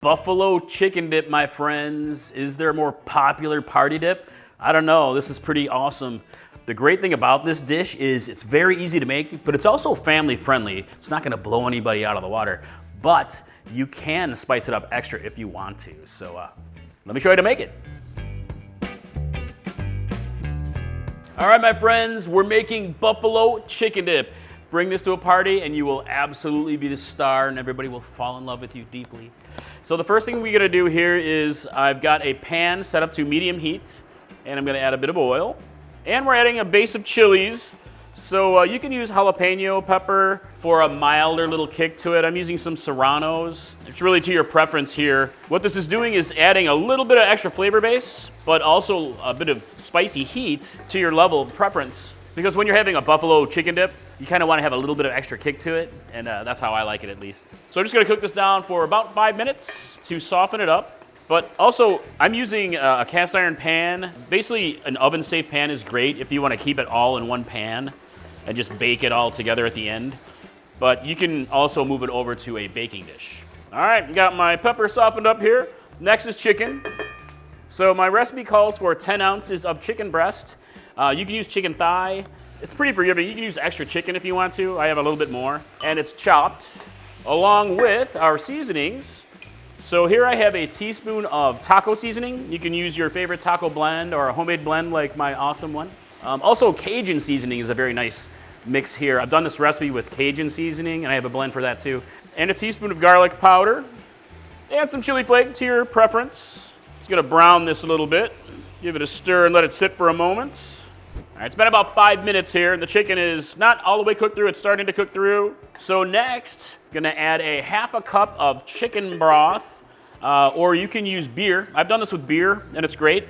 Buffalo chicken dip, my friends. Is there a more popular party dip? I don't know. This is pretty awesome. The great thing about this dish is it's very easy to make, but it's also family friendly. It's not gonna blow anybody out of the water, but you can spice it up extra if you want to. So let me show you how to make it. All right, my friends, we're making buffalo chicken dip. Bring this to a party and you will absolutely be the star and everybody will fall in love with you deeply. So the first thing we're gonna do here is I've got a pan set up to medium heat and I'm gonna add a bit of oil. And we're adding a base of chilies. So you can use jalapeno pepper for a milder little kick to it. I'm using some serranos. It's really to your preference here. What this is doing is adding a little bit of extra flavor base, but also a bit of spicy heat to your level of preference. Because when you're having a buffalo chicken dip, you kind of want to have a little bit of extra kick to it, and that's how I like it at least. So I'm just going to cook this down for about 5 minutes to soften it up. But also, I'm using a cast iron pan. Basically, an oven-safe pan is great if you want to keep it all in one pan and just bake it all together at the end. But you can also move it over to a baking dish. All right, got my pepper softened up here. Next is chicken. So my recipe calls for 10 ounces of chicken breast. You can use chicken thigh. It's pretty forgiving. You can use extra chicken if you want to. I have a little bit more. And it's chopped along with our seasonings. So here I have a teaspoon of taco seasoning. You can use your favorite taco blend or a homemade blend like my awesome one. Also, Cajun seasoning is a very nice mix here. I've done this recipe with Cajun seasoning and I have a blend for that too. And a teaspoon of garlic powder and some chili flake to your preference. Just gonna brown this a little bit. Give it a stir and let it sit for a moment. All right, it's been about 5 minutes here, and the chicken is not all the way cooked through. It's starting to cook through. So next, I'm gonna add a half a cup of chicken broth, or you can use beer. I've done this with beer, and it's great.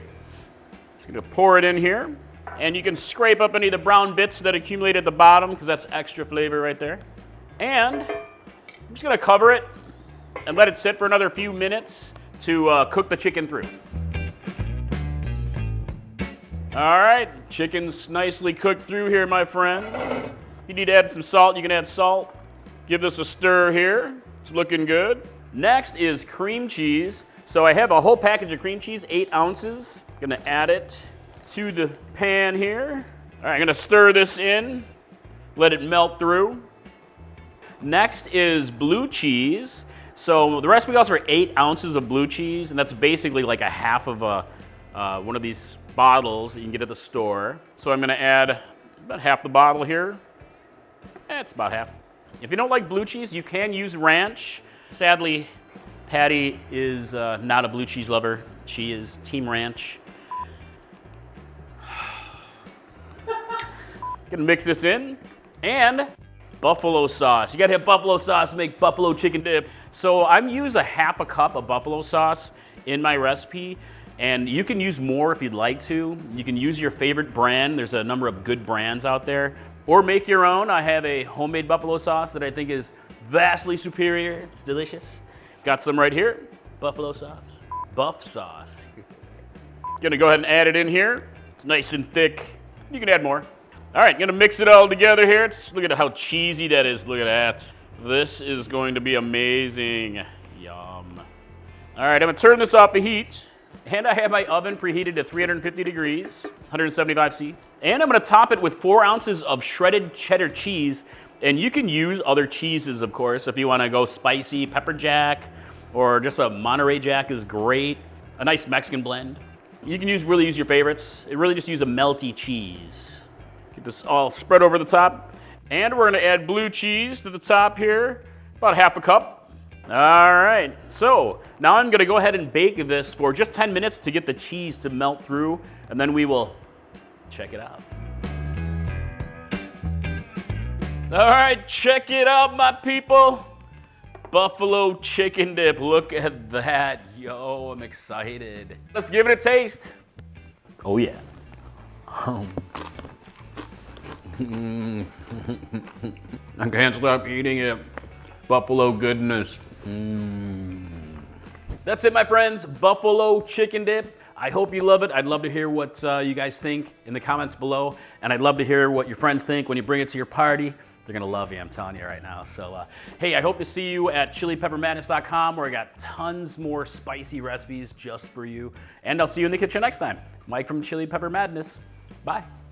Just gonna pour it in here, and you can scrape up any of the brown bits that accumulate at the bottom, because that's extra flavor right there. And I'm just gonna cover it and let it sit for another few minutes to cook the chicken through. All right, chicken's nicely cooked through here, my friend. If you need to add some salt, you can add salt. Give this a stir here. It's looking good. Next is cream cheese. So I have a whole package of cream cheese, 8 ounces. Gonna add it to the pan here. All right, I'm gonna stir this in, let it melt through. Next is blue cheese. So the recipe calls for 8 ounces of blue cheese, and that's basically like a half of one of these bottles that you can get at the store. So I'm gonna add about half the bottle here. It's about half. If you don't like blue cheese, you can use ranch. Sadly, Patty is not a blue cheese lover. She is Team Ranch. Gonna mix this in. And buffalo sauce. You gotta have buffalo sauce to make buffalo chicken dip. So I'm using a half a cup of buffalo sauce in my recipe. And you can use more if you'd like to. You can use your favorite brand. There's a number of good brands out there. Or make your own. I have a homemade buffalo sauce that I think is vastly superior. It's delicious. Got some right here. Buffalo sauce. Buff sauce. Gonna go ahead and add it in here. It's nice and thick. You can add more. All right, gonna mix it all together here. Look at how cheesy that is. Look at that. This is going to be amazing. Yum. All right, I'm gonna turn this off the heat. And I have my oven preheated to 350 degrees, 175 C. And I'm gonna top it with 4 ounces of shredded cheddar cheese. And you can use other cheeses, of course, if you wanna go spicy. Pepper jack, or just a Monterey Jack is great. A nice Mexican blend. You can really use your favorites. Really just use a melty cheese. Get this all spread over the top. And we're gonna add blue cheese to the top here, about half a cup. All right, so now I'm gonna go ahead and bake this for just 10 minutes to get the cheese to melt through, and then we will check it out. All right, check it out, my people. Buffalo chicken dip, look at that. Yo, I'm excited. Let's give it a taste. Oh yeah. I can't stop eating it. Buffalo goodness. That's it, my friends. Buffalo chicken dip. I hope you love it. I'd love to hear what you guys think in the comments below. And I'd love to hear what your friends think when you bring it to your party. They're gonna love you, I'm telling you right now. So, hey, I hope to see you at chilipeppermadness.com, where I got tons more spicy recipes just for you. And I'll see you in the kitchen next time. Mike from Chili Pepper Madness. Bye.